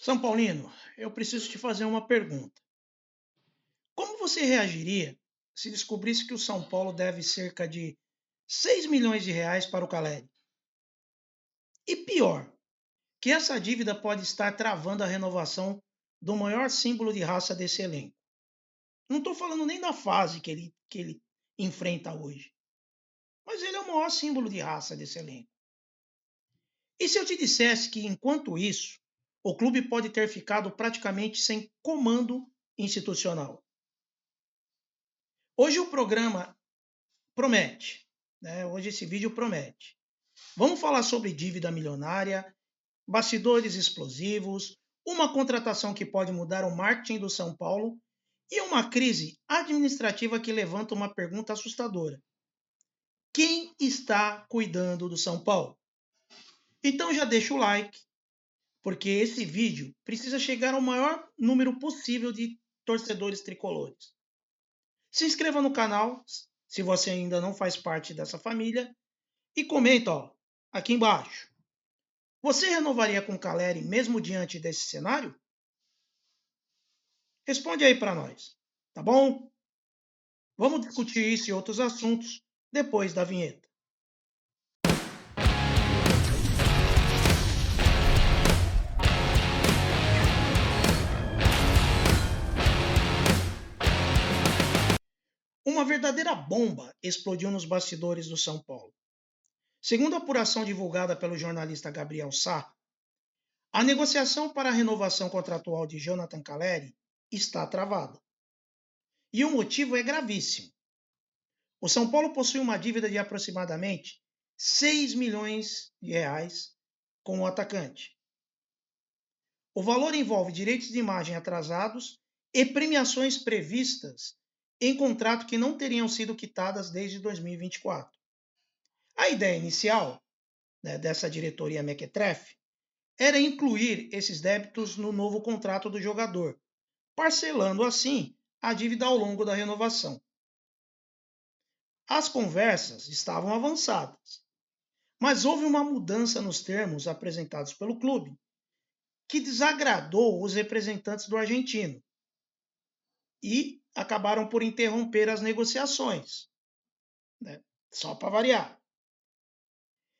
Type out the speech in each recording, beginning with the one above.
São Paulino, eu preciso te fazer uma pergunta. Como você reagiria se descobrisse que o São Paulo deve cerca de 6 milhões de reais para o Caleri? E pior, que essa dívida pode estar travando a renovação do maior símbolo de raça desse elenco. Não estou falando nem da fase que ele enfrenta hoje, mas ele é o maior símbolo de raça desse elenco. E se eu te dissesse que, enquanto isso, o clube pode ter ficado praticamente sem comando institucional? Hoje o programa promete, né? Hoje esse vídeo promete. Vamos falar sobre dívida milionária, bastidores explosivos, uma contratação que pode mudar o marketing do São Paulo e uma crise administrativa que levanta uma pergunta assustadora: quem está cuidando do São Paulo? Então já deixa o like, porque esse vídeo precisa chegar ao maior número possível de torcedores tricolores. Se inscreva no canal, se você ainda não faz parte dessa família, e comenta aqui embaixo. Você renovaria com o Caleri mesmo diante desse cenário? Responde aí para nós, tá bom? Vamos discutir isso e outros assuntos depois da vinheta. Uma verdadeira bomba explodiu nos bastidores do São Paulo. Segundo a apuração divulgada pelo jornalista Gabriel Sá, a negociação para a renovação contratual de Jonathan Caleri está travada. E o motivo é gravíssimo. O São Paulo possui uma dívida de aproximadamente 6 milhões de reais com o atacante. O valor envolve direitos de imagem atrasados e premiações previstas em contrato que não teriam sido quitadas desde 2024. A ideia inicial, dessa diretoria mequetrefe era incluir esses débitos no novo contrato do jogador, parcelando assim a dívida ao longo da renovação. As conversas estavam avançadas, mas houve uma mudança nos termos apresentados pelo clube, que desagradou os representantes do argentino e acabaram por interromper as negociações, né? Só para variar.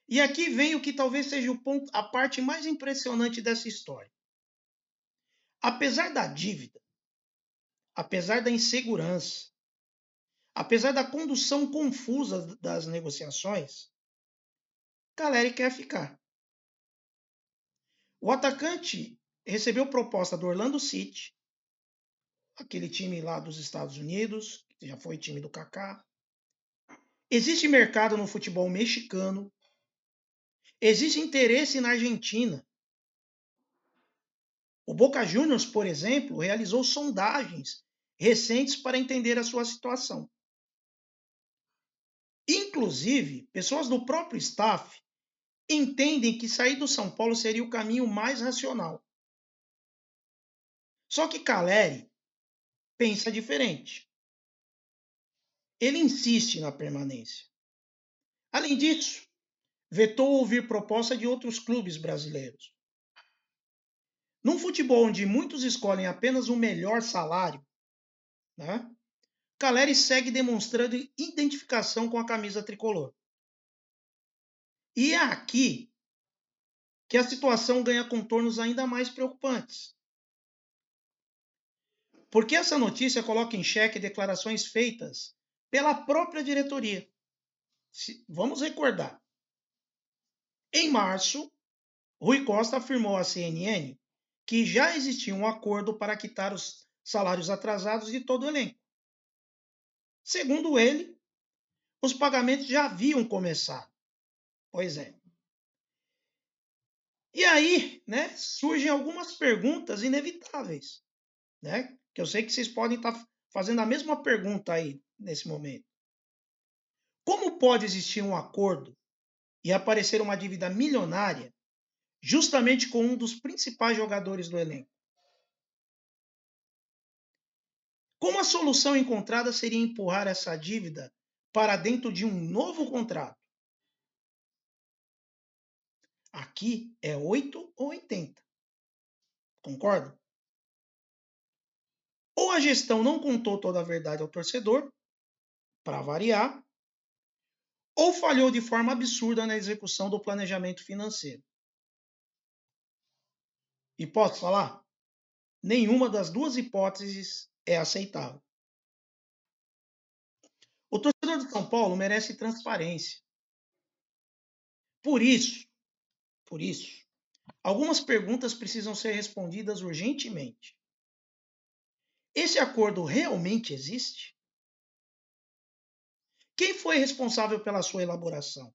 E aqui vem o que talvez seja a parte mais impressionante dessa história. Apesar da dívida, apesar da insegurança, apesar da condução confusa das negociações, Caleri quer ficar. O atacante recebeu proposta do Orlando City, aquele time lá dos Estados Unidos, que já foi time do Kaká. Existe mercado no futebol mexicano. Existe interesse na Argentina. O Boca Juniors, por exemplo, realizou sondagens recentes para entender a sua situação. Inclusive, pessoas do próprio staff entendem que sair do São Paulo seria o caminho mais racional. Só que Caleri pensa diferente. Ele insiste na permanência. Além disso, vetou ouvir proposta de outros clubes brasileiros. Num futebol onde muitos escolhem apenas o melhor salário, né, Caleri segue demonstrando identificação com a camisa tricolor. E é aqui que a situação ganha contornos ainda mais preocupantes. Porque essa notícia coloca em xeque declarações feitas pela própria diretoria. Vamos recordar. Em março, Rui Costa afirmou à CNN que já existia um acordo para quitar os salários atrasados de todo o elenco. Segundo ele, os pagamentos já haviam começado. Pois é. E aí, surgem algumas perguntas inevitáveis, que eu sei que vocês podem estar fazendo a mesma pergunta aí nesse momento. Como pode existir um acordo e aparecer uma dívida milionária justamente com um dos principais jogadores do elenco? Como a solução encontrada seria empurrar essa dívida para dentro de um novo contrato? Aqui é 8 ou 80. Concorda? Ou a gestão não contou toda a verdade ao torcedor, para variar, ou falhou de forma absurda na execução do planejamento financeiro. E posso falar? Nenhuma das duas hipóteses é aceitável. O torcedor do São Paulo merece transparência. Por isso, algumas perguntas precisam ser respondidas urgentemente. Esse acordo realmente existe? Quem foi responsável pela sua elaboração?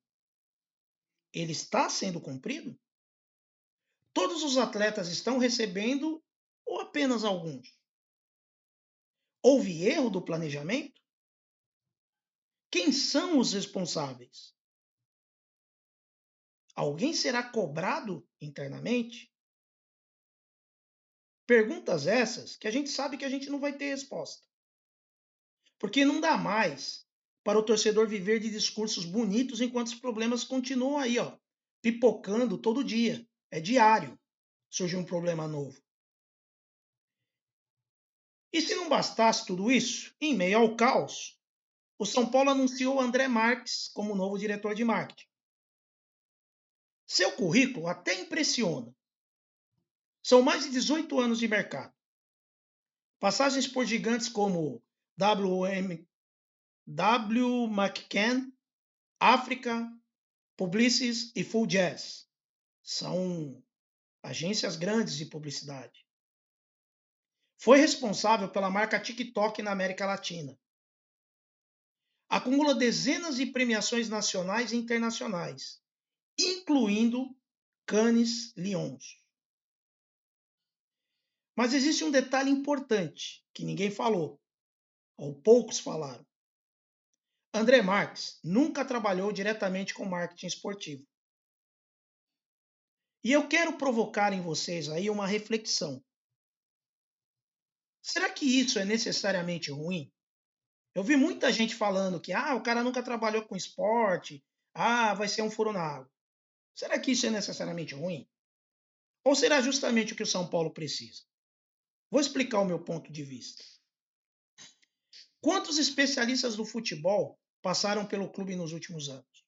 Ele está sendo cumprido? Todos os atletas estão recebendo ou apenas alguns? Houve erro do planejamento? Quem são os responsáveis? Alguém será cobrado internamente? Perguntas essas que a gente sabe que a gente não vai ter resposta. Porque não dá mais para o torcedor viver de discursos bonitos enquanto os problemas continuam aí, ó, pipocando todo dia. É diário. Surge um problema novo. E se não bastasse tudo isso, em meio ao caos, o São Paulo anunciou André Marques como novo diretor de marketing. Seu currículo até impressiona. São mais de 18 anos de mercado. Passagens por gigantes como W. McCann, África, Publicis e Full Jazz. São agências grandes de publicidade. Foi responsável pela marca TikTok na América Latina. Acumula dezenas de premiações nacionais e internacionais, incluindo Cannes Lions. Mas existe um detalhe importante que ninguém falou, ou poucos falaram. André Marques nunca trabalhou diretamente com marketing esportivo. E eu quero provocar em vocês aí uma reflexão. Será que isso é necessariamente ruim? Eu vi muita gente falando que o cara nunca trabalhou com esporte, vai ser um furo na água. Será que isso é necessariamente ruim? Ou será justamente o que o São Paulo precisa? Vou explicar o meu ponto de vista. Quantos especialistas do futebol passaram pelo clube nos últimos anos?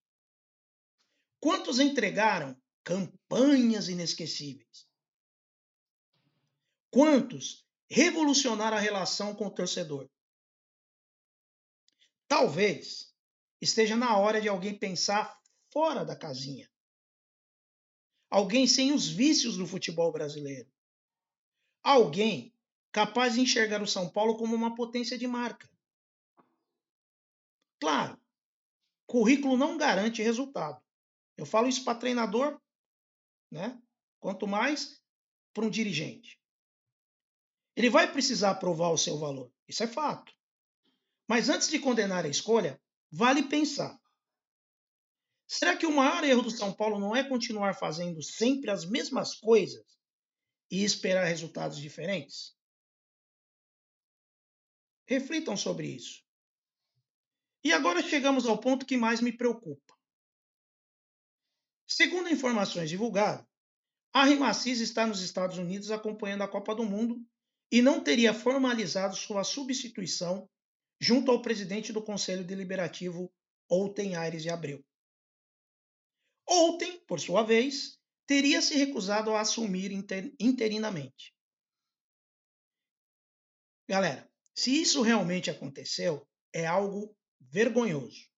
Quantos entregaram campanhas inesquecíveis? Quantos revolucionaram a relação com o torcedor? Talvez esteja na hora de alguém pensar fora da casinha. Alguém sem os vícios do futebol brasileiro. Alguém capaz de enxergar o São Paulo como uma potência de marca. Claro, currículo não garante resultado. Eu falo isso para treinador, né? Quanto mais para um dirigente. Ele vai precisar provar o seu valor. Isso é fato. Mas antes de condenar a escolha, vale pensar. Será que o maior erro do São Paulo não é continuar fazendo sempre as mesmas coisas e esperar resultados diferentes? Reflitam sobre isso. E agora chegamos ao ponto que mais me preocupa. Segundo informações divulgadas, Henri Massis está nos Estados Unidos acompanhando a Copa do Mundo e não teria formalizado sua substituição junto ao presidente do Conselho Deliberativo, Outen Aires de Abreu. Ontem, por sua vez, teria se recusado a assumir interinamente. Galera, se isso realmente aconteceu, é algo vergonhoso.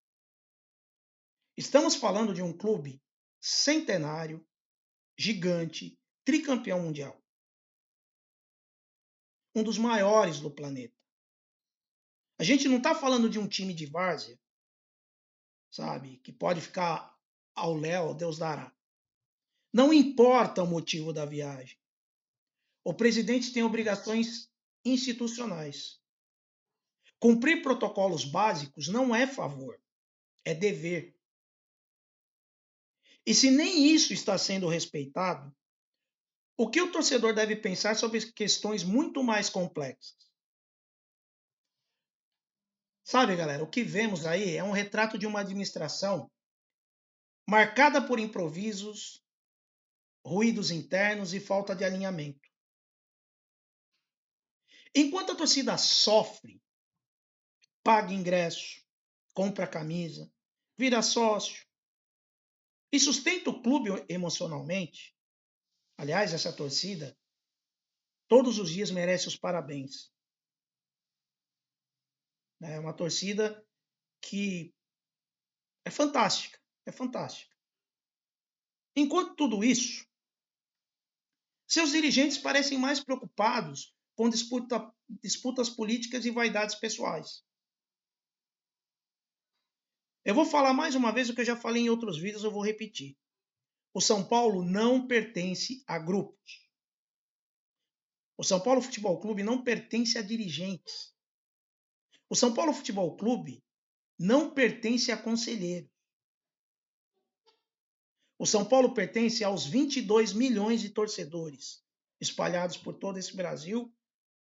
Estamos falando de um clube centenário, gigante, tricampeão mundial. Um dos maiores do planeta. A gente não está falando de um time de várzea, sabe, que pode ficar ao léu, Deus dará. Não importa o motivo da viagem. O presidente tem obrigações institucionais. Cumprir protocolos básicos não é favor, é dever. E se nem isso está sendo respeitado, o que o torcedor deve pensar sobre questões muito mais complexas? Sabe, galera, o que vemos aí é um retrato de uma administração marcada por improvisos, ruídos internos e falta de alinhamento. Enquanto a torcida sofre, paga ingresso, compra camisa, vira sócio e sustenta o clube emocionalmente, aliás, essa torcida todos os dias merece os parabéns. É uma torcida que é fantástica, é fantástica. Enquanto tudo isso, seus dirigentes parecem mais preocupados com disputas políticas e vaidades pessoais. Eu vou falar mais uma vez o que eu já falei em outros vídeos, eu vou repetir. O São Paulo não pertence a grupos. O São Paulo Futebol Clube não pertence a dirigentes. O São Paulo Futebol Clube não pertence a conselheiros. O São Paulo pertence aos 22 milhões de torcedores espalhados por todo esse Brasil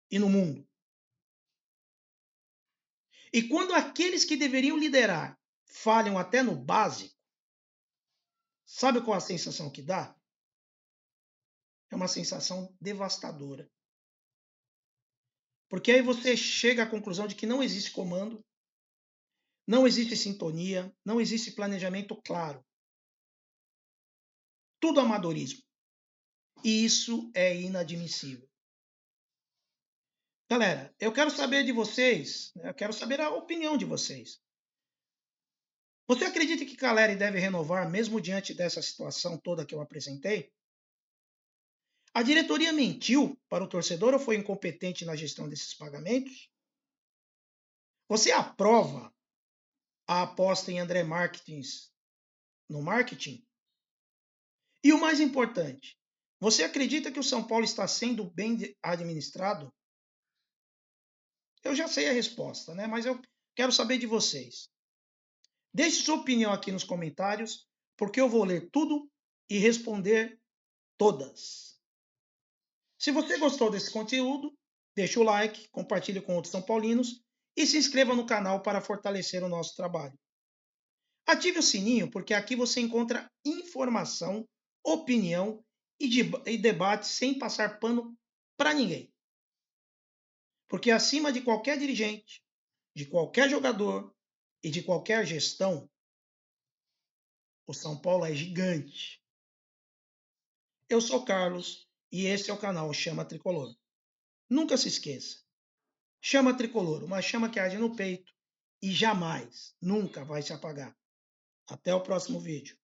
e no mundo. E quando aqueles que deveriam liderar falham até no básico, sabe qual a sensação que dá? É uma sensação devastadora. Porque aí você chega à conclusão de que não existe comando, não existe sintonia, não existe planejamento claro. Tudo amadorismo. E isso é inadmissível. Galera, eu quero saber de vocês, eu quero saber a opinião de vocês. Você acredita que Caleri deve renovar mesmo diante dessa situação toda que eu apresentei? A diretoria mentiu para o torcedor ou foi incompetente na gestão desses pagamentos? Você aprova a aposta em André Martins no marketing? E o mais importante, você acredita que o São Paulo está sendo bem administrado? Eu já sei a resposta, né? Mas eu quero saber de vocês. Deixe sua opinião aqui nos comentários, porque eu vou ler tudo e responder todas. Se você gostou desse conteúdo, deixe o like, compartilhe com outros São Paulinos e se inscreva no canal para fortalecer o nosso trabalho. Ative o sininho, porque aqui você encontra informação, opinião e debate sem passar pano para ninguém. Porque acima de qualquer dirigente, de qualquer jogador e de qualquer gestão, o São Paulo é gigante. Eu sou Carlos e esse é o canal Chama Tricolor. Nunca se esqueça, chama tricolor, uma chama que arde no peito e jamais, nunca vai se apagar. Até o próximo vídeo.